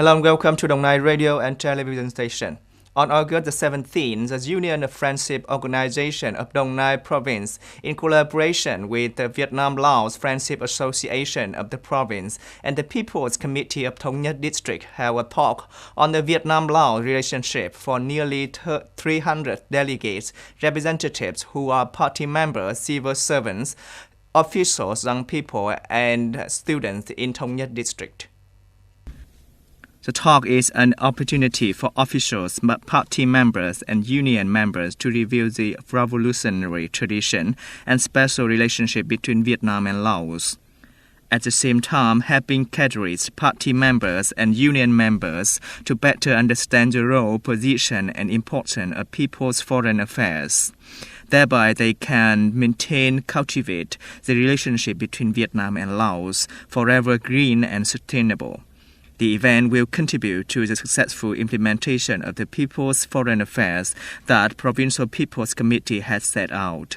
Hello and welcome to Đồng Nai Radio and Television Station. On August the 17th, the Union of Friendship Organization of Đồng Nai Province, in collaboration with the Vietnam Laos Friendship Association of the province and the People's Committee of Thống Nhất District, held a talk on the Vietnam-Laos relationship for nearly 300 delegates, representatives who are party members, civil servants, officials, young people, and students in Thống Nhất District. The talk is an opportunity for officials, party members, and union members to review the revolutionary tradition and special relationship between Vietnam and Laos. At the same time, helping cadres, party members, and union members to better understand the role, position, and importance of people's foreign affairs. Thereby, they can maintain, cultivate the relationship between Vietnam and Laos forever green and sustainable. The event will contribute to the successful implementation of the People's Foreign Affairs that Provincial People's Committee has set out.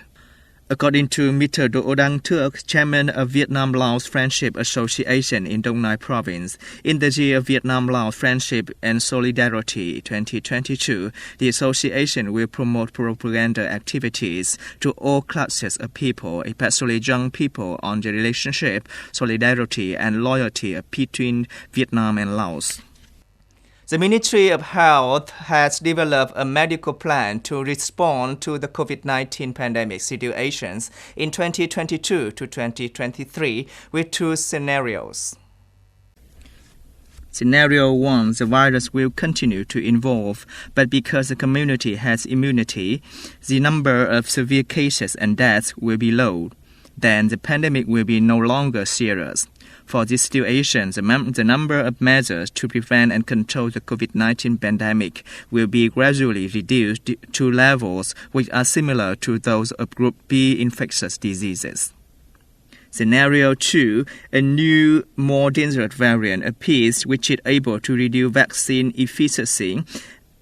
According to Mr. Do Đăng Thuc, chairman of Vietnam-Laos Friendship Association in Đồng Nai Province, in the year Vietnam-Laos Friendship and Solidarity 2022, the association will promote propaganda activities to all classes of people, especially young people, on the relationship, solidarity, and loyalty between Vietnam and Laos. The Ministry of Health has developed a medical plan to respond to the COVID-19 pandemic situations in 2022 to 2023 with two scenarios. Scenario 1, the virus will continue to evolve, but because the community has immunity, the number of severe cases and deaths will be low. Then the pandemic will be no longer serious. For this situation, the number of measures to prevent and control the COVID-19 pandemic will be gradually reduced to levels which are similar to those of Group B infectious diseases. Scenario 2, a new, more dangerous variant appears which is able to reduce vaccine efficacy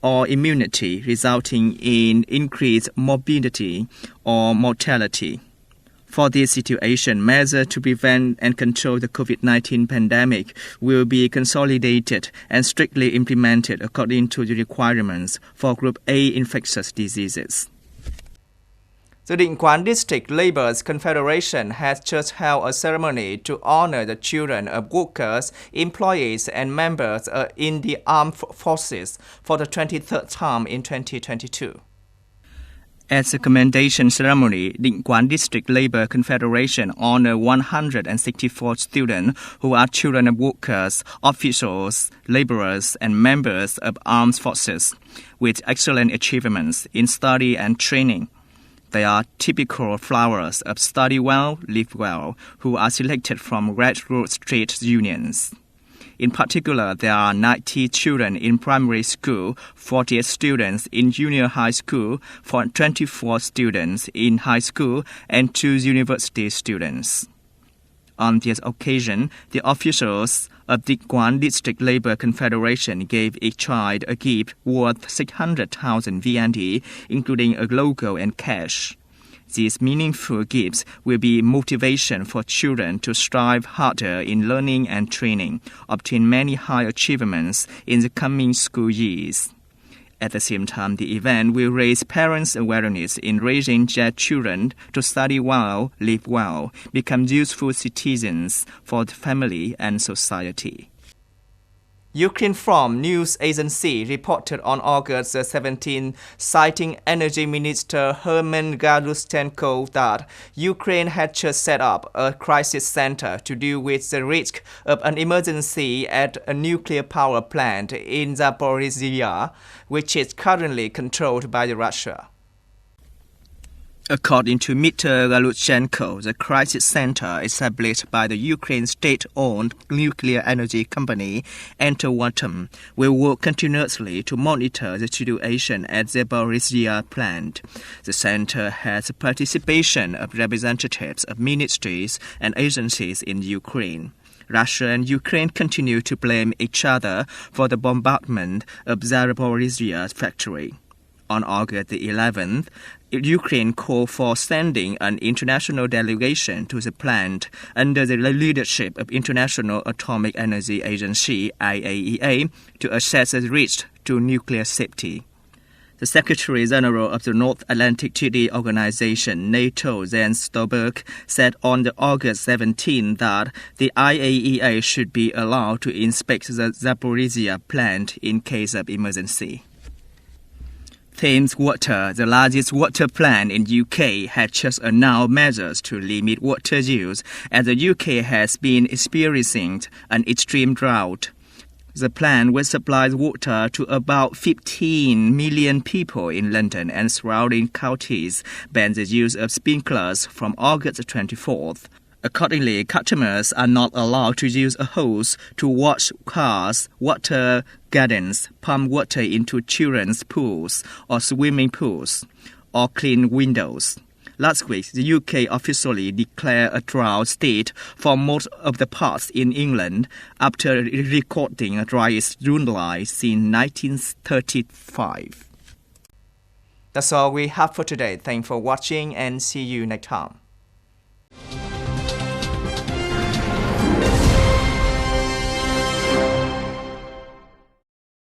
or immunity, resulting in increased morbidity or mortality. For this situation, measures to prevent and control the COVID-19 pandemic will be consolidated and strictly implemented according to the requirements for Group A infectious diseases. The Định Quán District Labor's Confederation has just held a ceremony to honor the children of workers, employees, and members in the armed forces for the 23rd time in 2022. At the commendation ceremony, Định Quán District Labor Confederation honored 164 students who are children of workers, officials, laborers, and members of armed forces with excellent achievements in study and training. They are typical flowers of study well, live well, who are selected from grassroots trade unions. In particular, there are 90 children in primary school, 48 students in junior high school, 24 students in high school, and 2 university students. On this occasion, the officials of the Định Quán District Labor Confederation gave each child a gift worth 600,000 VND, including a logo and cash. These meaningful gifts will be motivation for children to strive harder in learning and training, obtain many high achievements in the coming school years. At the same time, the event will raise parents' awareness in raising their children to study well, live well, become useful citizens for the family and society. Ukrinform news agency reported on August 17, citing Energy Minister Herman Galushchenko that Ukraine had just set up a crisis center to deal with the risk of an emergency at a nuclear power plant in Zaporizhzhia, which is currently controlled by Russia. According to Mr. Galushchenko, the crisis center established by the Ukraine state-owned nuclear energy company Enterwatom will work continuously to monitor the situation at the Zaporizhzhia plant. The center has participation of representatives of ministries and agencies in Ukraine. Russia and Ukraine continue to blame each other for the bombardment of Zaporizhzhia factory. On August the 11th, Ukraine called for sending an international delegation to the plant under the leadership of International Atomic Energy Agency (IAEA) to assess the risk to nuclear safety. The Secretary General of the North Atlantic Treaty Organization, NATO, Jens Stoltenberg, said on the August 17 that the IAEA should be allowed to inspect the Zaporizhzhia plant in case of emergency. Thames Water, the largest water plant in UK, had just announced measures to limit water use as the UK has been experiencing an extreme drought. The plant will supply water to about 15 million people in London and surrounding counties, bans the use of sprinklers from August 24th. Accordingly, customers are not allowed to use a hose to wash cars, water gardens, pump water into children's pools or swimming pools, or clean windows. Last week, the UK officially declared a drought state for most of the parts in England after recording the driest July since 1935. That's all we have for today. Thanks for watching and see you next time.